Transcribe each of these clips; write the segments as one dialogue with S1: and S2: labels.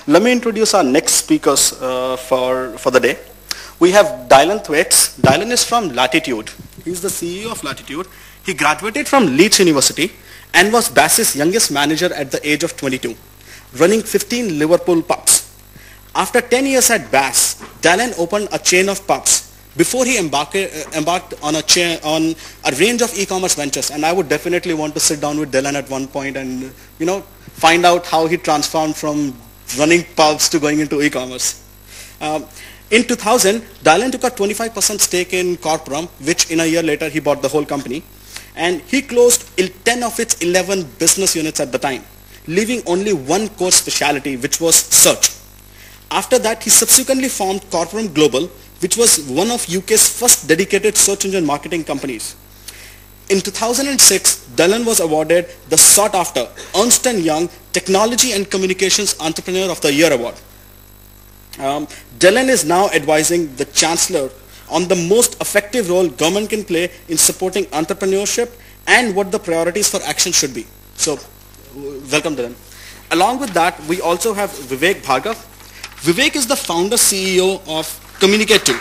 S1: Let me introduce our next speakers for the day. We have Thwaites. Dylan is from Latitude. He's the CEO of Latitude. He graduated from Leeds University and was Bass's youngest manager at the age of 22, running 15 Liverpool pubs. After 10 years at Bass, Dylan opened a chain of pubs before he embarked on a range of e-commerce ventures. And I would definitely want to sit down with Dylan at one point and find out how he transformed from running pubs to going into e-commerce. In 2000, Dylan took a 25% stake in Corporum, which in a year later he bought the whole company. And he closed 10 of its 11 business units at the time, leaving only one core specialty, which was search. After that, he subsequently formed Corporum Global, which was one of UK's first dedicated search engine marketing companies. In 2006, Dylan was awarded the sought-after Ernst & Young Technology and Communications Entrepreneur of the Year award. Dylan is now advising the Chancellor on the most effective role government can play in supporting entrepreneurship and what the priorities for action should be. So, welcome Dylan. Along with that, we also have Vivek Bharagava. Vivek is the founder CEO of Communicate 2.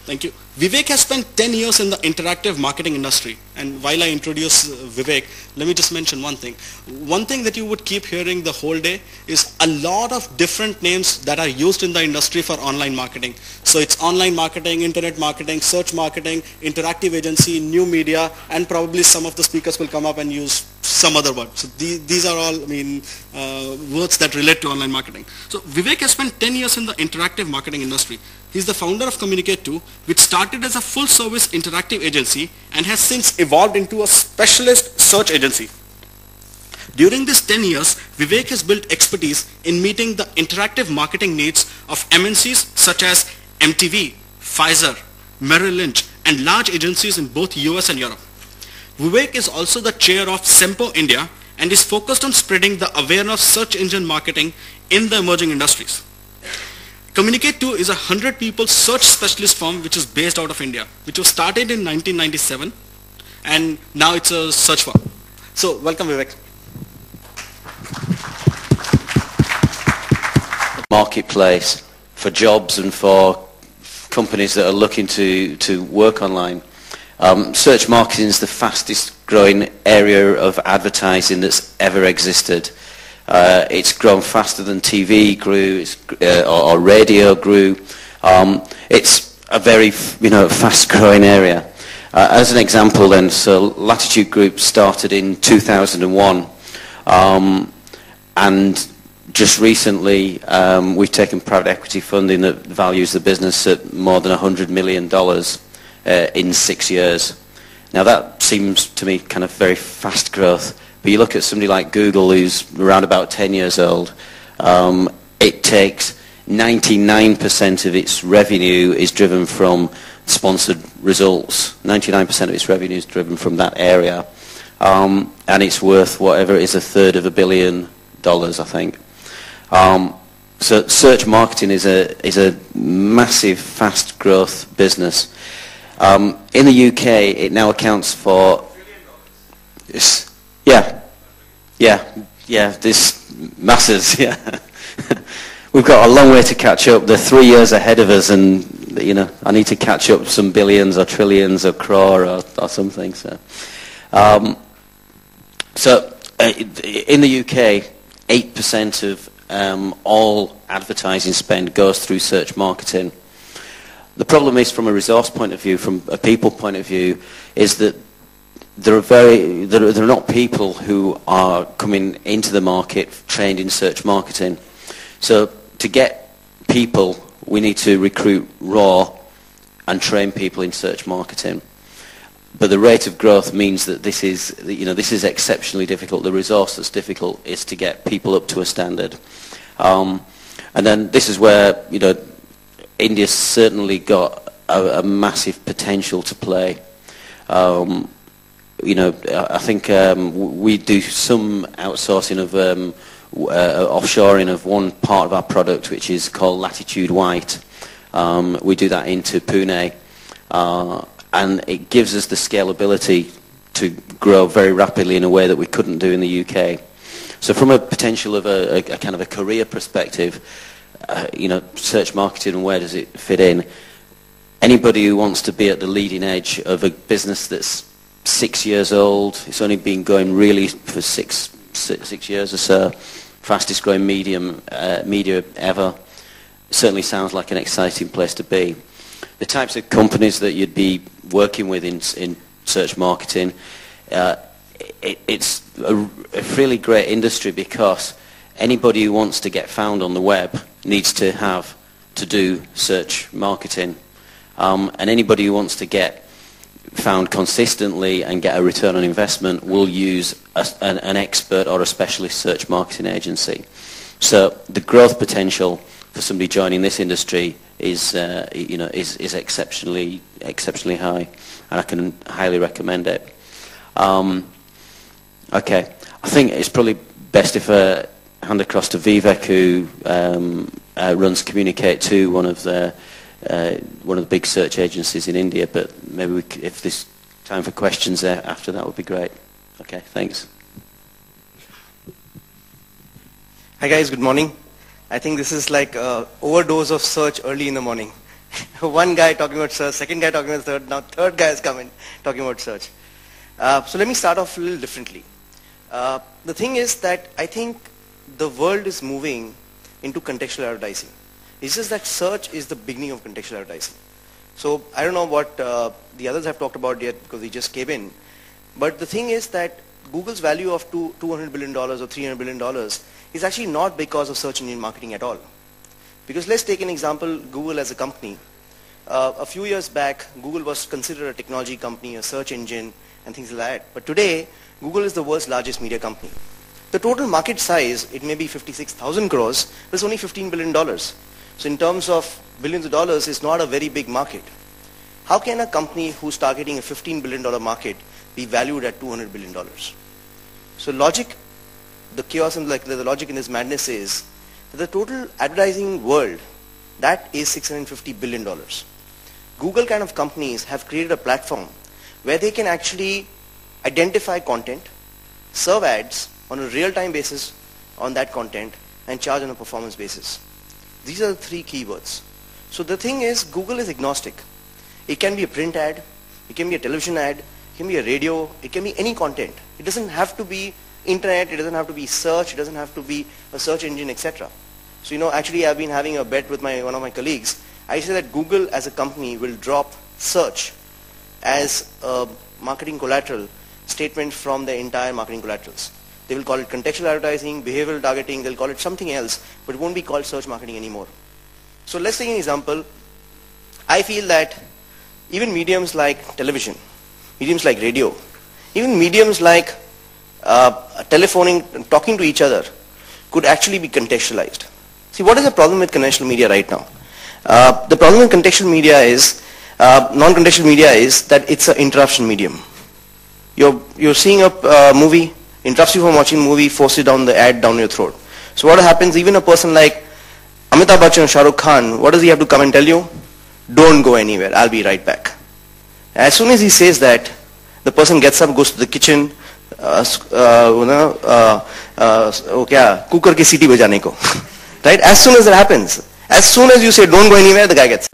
S1: Thank you. Vivek has spent 10 years in the interactive marketing industry. And while I introduce Vivek, let me just mention one thing. One thing that you would keep hearing the whole day is a lot of different names that are used in the industry for online marketing. So it's online marketing, internet marketing, search marketing, interactive agency, new media, and probably some of the speakers will come up and use some other word. So these are all, words that relate to online marketing. So Vivek has spent 10 years in the interactive marketing industry. He's the founder of Communicate 2, which started as a full-service interactive agency and has since evolved into a specialist search agency. During these 10 years, Vivek has built expertise in meeting the interactive marketing needs of MNCs such as MTV, Pfizer, Merrill Lynch, and large agencies in both US and Europe. Vivek is also the chair of Sempo India and is focused on spreading the awareness of search engine marketing in the emerging industries. Communicate 2 is a 100-people search specialist firm which is based out of India, which was started in 1997, and now it's a search firm. So, welcome Vivek.
S2: Marketplace for jobs and for companies that are looking to work online. Search marketing is the fastest growing area of advertising that's ever existed. It's grown faster than TV grew, or radio grew. It's a very fast-growing area. As an example then, so Latitude Group started in 2001, and just recently we've taken private equity funding that values the business at more than $100 million in 6 years. Now that seems to me kind of very fast growth. But you look at somebody like Google, who's around about 10 years old, it takes 99% of its revenue is driven from sponsored results. 99% of its revenue is driven from that area. And it's worth whatever it is, $1/3 billion, I think. So search marketing is a massive, fast growth business. In the UK, it now accounts for... this masses, We've got a long way to catch up. They're 3 years ahead of us, and I need to catch up some billions or trillions or crore or something. So, in the UK, 8% of all advertising spend goes through search marketing. The problem is, from a resource point of view, from a people point of view, is that there are not people who are coming into the market trained in search marketing. So to get people, we need to recruit raw and train people in search marketing. But the rate of growth means that this is exceptionally difficult. The resource that's difficult is to get people up to a standard. And then this is where India's certainly got a massive potential to play. I think we do some outsourcing of offshoring of one part of our product, which is called Latitude White. We do that into Pune, and it gives us the scalability to grow very rapidly in a way that we couldn't do in the UK. So from a potential of a kind of a career perspective, search marketing and where does it fit in? Anybody who wants to be at the leading edge of a business that's 6 years old, it's only been going really for six years or so, fastest growing media ever, certainly sounds like an exciting place to be. The types of companies that you'd be working with in search marketing, it's a really great industry because anybody who wants to get found on the web needs to have to do search marketing. And anybody who wants to get found consistently and get a return on investment will use an expert or a specialist search marketing agency. So the growth potential for somebody joining this industry is exceptionally high, and I can highly recommend it. Okay, I think it's probably best if I hand across to Vivek, who runs Communicate2, one of the big search agencies in India. But maybe if there's time for questions there after that, would be great. Okay, thanks.
S3: Hi guys, good morning. I think this is like an overdose of search early in the morning. One guy talking about search, second guy talking about third, now third guy is coming talking about search. So let me start off a little differently. The thing is that I think the world is moving into contextual advertising. It's just that search is the beginning of contextual advertising. So I don't know what the others have talked about yet because we just came in. But the thing is that Google's value of $200 billion or $300 billion is actually not because of search engine marketing at all. Because let's take an example, Google as a company. A few years back, Google was considered a technology company, a search engine, and things like that. But today, Google is the world's largest media company. The total market size, it may be 56,000 crores, but it's only $15 billion. So in terms of billions of dollars, it's not a very big market. How can a company who's targeting a $15 billion market be valued at $200 billion? So logic, the chaos and the logic in this madness is that the total advertising world, that is $650 billion. Google kind of companies have created a platform where they can actually identify content, serve ads on a real-time basis on that content, and charge on a performance basis. These are the three keywords. So the thing is, Google is agnostic. It can be a print ad, it can be a television ad, it can be a radio, it can be any content. It doesn't have to be internet, it doesn't have to be search, it doesn't have to be a search engine, etc. So actually I've been having a bet with one of my colleagues. I say that Google as a company will drop search as a marketing collateral statement from the entire marketing collaterals. They will call it contextual advertising, behavioral targeting, they'll call it something else, but it won't be called search marketing anymore. So let's take an example. I feel that even mediums like television, mediums like radio, even mediums like telephoning, talking to each other could actually be contextualized. See, what is the problem with conventional media right now? The problem with contextual media is, non-contextual media is that it's an interruption medium. You're seeing a movie, interrupts you from watching a movie, forces down the ad down your throat. So what happens, even a person like Amitabh Bachchan or Shah Rukh Khan, what does he have to come and tell you? Don't go anywhere, I'll be right back. As soon as he says that, the person gets up, goes to the kitchen, cooker ki seeti bajane ko. Right? As soon as that happens, as soon as you say don't go anywhere, the guy gets